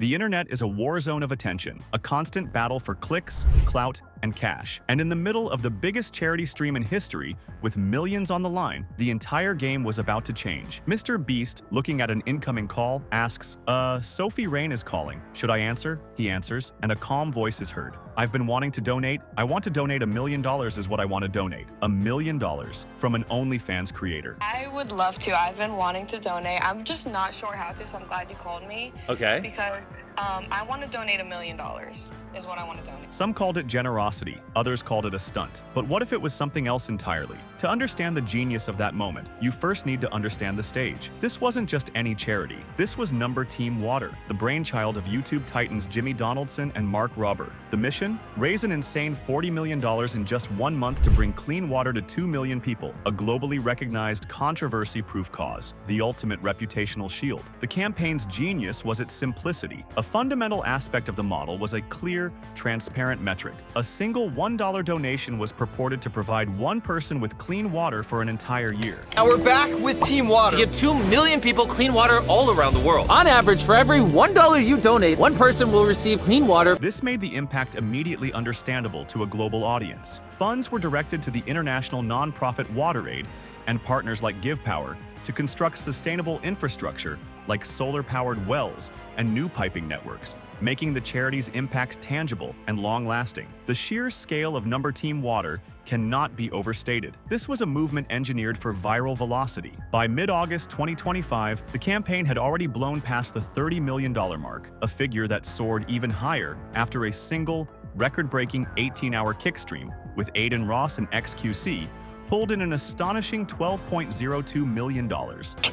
The internet is a war zone of attention, a constant battle for clicks, clout, and cash. And in the middle of the biggest charity stream in history, with millions on the line, the entire game was about to change. Mr. Beast, looking at an incoming call, asks, Sophie Rain is calling. Should I answer? He answers, and a calm voice is heard. I've been wanting to donate. I want to donate $1 million is what I want to donate. $1 million from an OnlyFans creator. I would love to. I've been wanting to donate. I'm just not sure how to, so I'm glad you called me. Okay. Because I want to donate $1 million is what I want to donate. Some called it generosity, others called it a stunt. But what if it was something else entirely? To understand the genius of that moment, you first need to understand the stage. This wasn't just any charity. This was Number Team Water, the brainchild of YouTube titans Jimmy Donaldson and Mark Rober. The mission? Raise an insane $40 million in just 1 month to bring clean water to 2 million people, a globally recognized controversy-proof cause, the ultimate reputational shield. The campaign's genius was its simplicity. A fundamental aspect of the model was a clear, transparent metric. A single $1 donation was purported to provide one person with clean water for an entire year. Now we're back with Team Water. To give 2 million people clean water all around the world. On average, for every $1 you donate, one person will receive clean water. This made the impact immediately understandable to a global audience. Funds were directed to the international nonprofit WaterAid and partners like GivePower to construct sustainable infrastructure like solar-powered wells and new piping networks, making the charity's impact tangible and long-lasting. The sheer scale of Number Team Water cannot be overstated. This was a movement engineered for viral velocity. By mid-August 2025, the campaign had already blown past the $30 million mark, a figure that soared even higher after a single, record-breaking 18-hour kickstream with Aiden Ross and XQC pulled in an astonishing $12.02 million.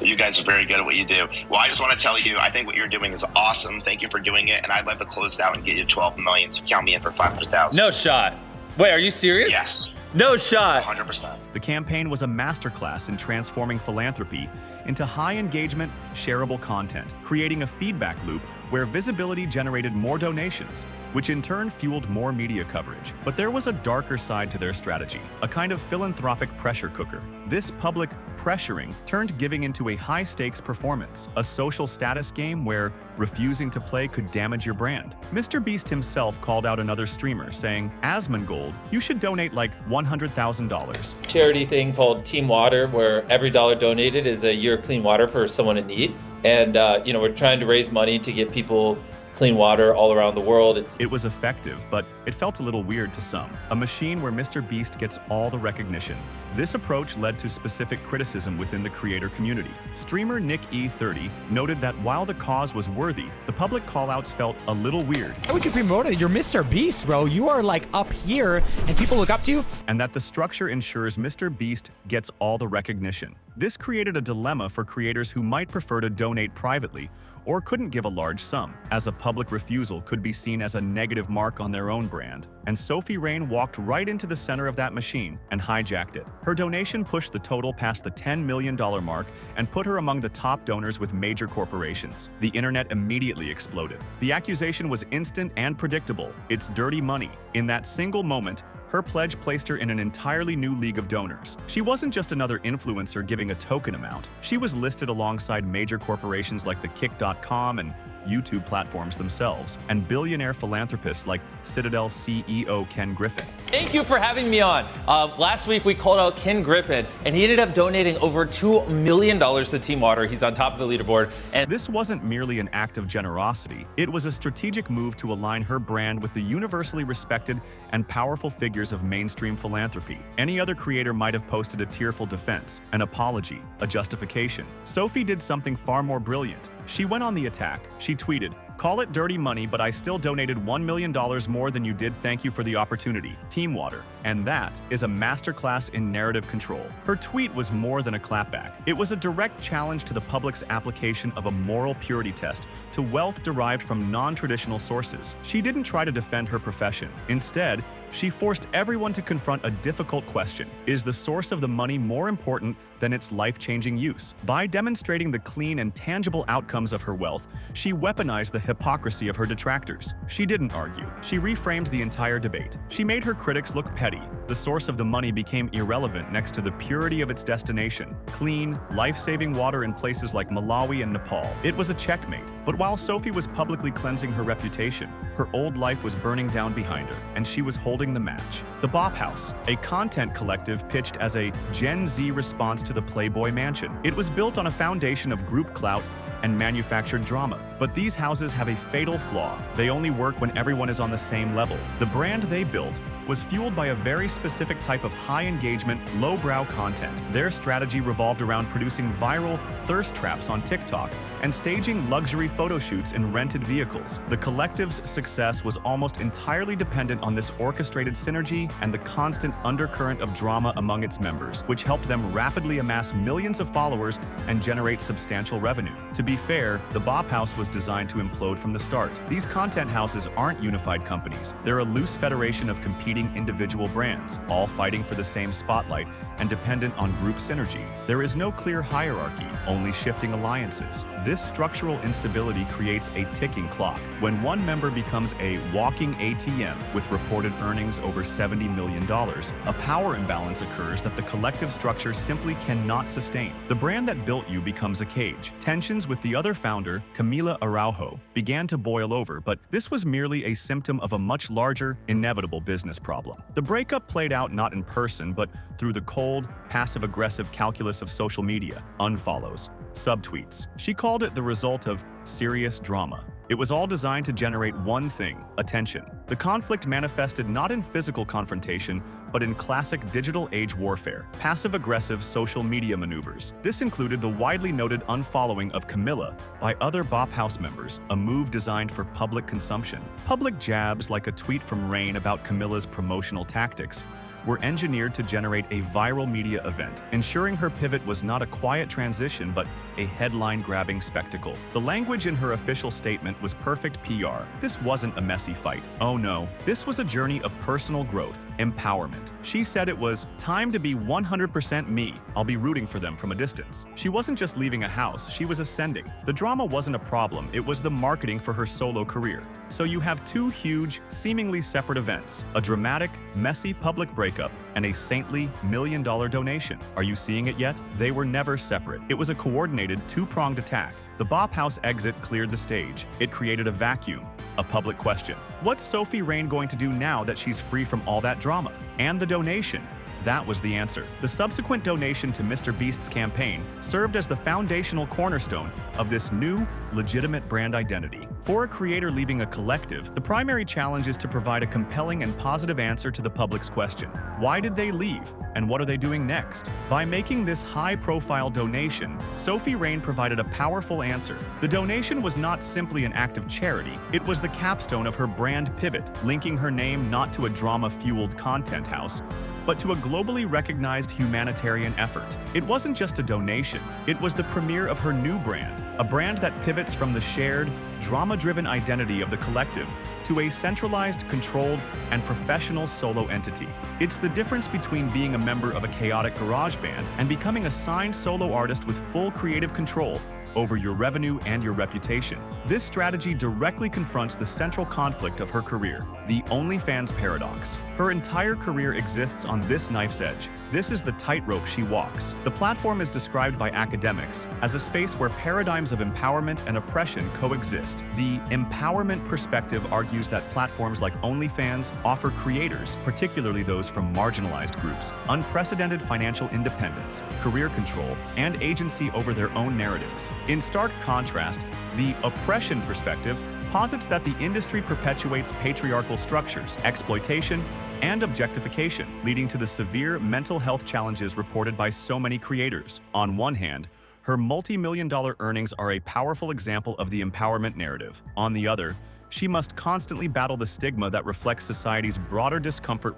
You guys are very good at what you do. Well, I just want to tell you, I think what you're doing is awesome. Thank you for doing it, and I'd love to close out and get you 12 million, so count me in for 500,000. No shot. Wait, are you serious? Yes. No shot. 100%. The campaign was a masterclass in transforming philanthropy into high-engagement, shareable content, creating a feedback loop where visibility generated more donations, which in turn fueled more media coverage. But there was a darker side to their strategy, a kind of philanthropic pressure cooker. This public pressuring turned giving into a high-stakes performance, a social status game where refusing to play could damage your brand. Mr. Beast himself called out another streamer, saying, Asmongold, you should donate like $100,000. Charity thing called Team Water, where every dollar donated is a year of clean water for someone in need. And, we're trying to raise money to get people clean water all around the world. It was effective, but it felt a little weird to some. A machine where Mr. Beast gets all the recognition. This approach led to specific criticism within the creator community. Streamer Nick E30 noted that while the cause was worthy, the public callouts felt a little weird. Why would you promote it? You're Mr. Beast, bro. You are like up here and people look up to you. And that the structure ensures Mr. Beast gets all the recognition. This created a dilemma for creators who might prefer to donate privately or couldn't give a large sum, as a public refusal could be seen as a negative mark on their own brand. And Sophie Rain walked right into the center of that machine and hijacked it. Her donation pushed the total past the $10 million mark and put her among the top donors with major corporations. The internet immediately exploded. The accusation was instant and predictable. It's dirty money. In that single moment, her pledge placed her in an entirely new league of donors. She wasn't just another influencer giving a token amount. She was listed alongside major corporations like the Kick.com and YouTube platforms themselves, and billionaire philanthropists like Citadel CEO Ken Griffin. Thank you for having me on. Last week we called out Ken Griffin, and he ended up donating over $2 million to Team Water. He's on top of the leaderboard. And this wasn't merely an act of generosity. It was a strategic move to align her brand with the universally respected and powerful figures of mainstream philanthropy. Any other creator might have posted a tearful defense, an apology, a justification. Sophie did something far more brilliant. She went on the attack. She tweeted, "Call it dirty money, but I still donated $1 million more than you did. Thank you for the opportunity. Team Water." And that is a masterclass in narrative control. Her tweet was more than a clapback. It was a direct challenge to the public's application of a moral purity test to wealth derived from non-traditional sources. She didn't try to defend her profession. Instead, she forced everyone to confront a difficult question. Is the source of the money more important than its life-changing use? By demonstrating the clean and tangible outcomes of her wealth, she weaponized the hypocrisy of her detractors. She didn't argue. She reframed the entire debate. She made her critics look petty. The source of the money became irrelevant next to the purity of its destination: clean, life-saving water in places like Malawi and Nepal. It was a checkmate. But while Sophie was publicly cleansing her reputation, her old life was burning down behind her, and she was holding the match. The Bop House, a content collective pitched as a Gen Z response to the Playboy Mansion. It was built on a foundation of group clout and manufactured drama. But these houses have a fatal flaw. They only work when everyone is on the same level. The brand they built was fueled by a very specific type of high-engagement, low-brow content. Their strategy revolved around producing viral thirst traps on TikTok and staging luxury photo shoots in rented vehicles. The collective's success was almost entirely dependent on this orchestrated synergy and the constant undercurrent of drama among its members, which helped them rapidly amass millions of followers and generate substantial revenue. To be fair, the Bop House was designed to implode from the start. These content houses aren't unified companies. They're a loose federation of competing individual brands, all fighting for the same spotlight and dependent on group synergy. There is no clear hierarchy, only shifting alliances. This structural instability creates a ticking clock. When one member becomes a walking ATM with reported earnings over $70 million, a power imbalance occurs that the collective structure simply cannot sustain. The brand that built you becomes a cage. Tensions with the other founder, Camila Araujo, began to boil over, but this was merely a symptom of a much larger, inevitable business problem. The breakup played out not in person, but through the cold, passive-aggressive calculus of social media: unfollows, subtweets. She called it the result of serious drama. It was all designed to generate one thing: attention. The conflict manifested not in physical confrontation, but in classic digital age warfare, passive-aggressive social media maneuvers. This included the widely noted unfollowing of Camila by other Bop House members, a move designed for public consumption. Public jabs, like a tweet from Rain about Camila's promotional tactics, were engineered to generate a viral media event, ensuring her pivot was not a quiet transition but a headline-grabbing spectacle. The language in her official statement was perfect PR. This wasn't a messy fight. Oh no, this was a journey of personal growth, empowerment. She said it was time to be 100% me. I'll be rooting for them from a distance. She wasn't just leaving a house, she was ascending. The drama wasn't a problem, it was the marketing for her solo career. So you have two huge, seemingly separate events: a dramatic, messy public breakup and a saintly $1 million donation. Are you seeing it yet? They were never separate. It was a coordinated, two-pronged attack. The Bop House exit cleared the stage. It created a vacuum, a public question. What's Sophie Rain going to do now that she's free from all that drama? And the donation. That was the answer. The subsequent donation to Mr. Beast's campaign served as the foundational cornerstone of this new, legitimate brand identity. For a creator leaving a collective, the primary challenge is to provide a compelling and positive answer to the public's question: why did they leave? And what are they doing next? By making this high-profile donation, Sophie Rain provided a powerful answer. The donation was not simply an act of charity, it was the capstone of her brand pivot, linking her name not to a drama-fueled content house, but to a globally recognized humanitarian effort. It wasn't just a donation, it was the premiere of her new brand, a brand that pivots from the shared, drama-driven identity of the collective to a centralized, controlled, and professional solo entity. It's the difference between being a member of a chaotic garage band and becoming a signed solo artist with full creative control over your revenue and your reputation. This strategy directly confronts the central conflict of her career, the OnlyFans paradox. Her entire career exists on this knife's edge. This is the tightrope she walks. The platform is described by academics as a space where paradigms of empowerment and oppression coexist. The empowerment perspective argues that platforms like OnlyFans offer creators, particularly those from marginalized groups, unprecedented financial independence, career control, and agency over their own narratives. In stark contrast, the oppression perspective posits that the industry perpetuates patriarchal structures, exploitation, and objectification, leading to the severe mental health challenges reported by so many creators. On one hand, her multi-million-dollar earnings are a powerful example of the empowerment narrative. On the other, she must constantly battle the stigma that reflects society's broader discomfort,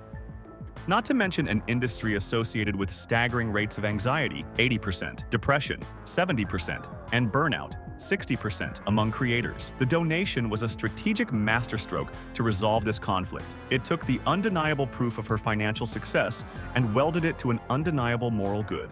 not to mention an industry associated with staggering rates of anxiety, 80%, depression, 70%, and burnout, 60% among creators. The donation was a strategic masterstroke to resolve this conflict. It took the undeniable proof of her financial success and welded it to an undeniable moral good.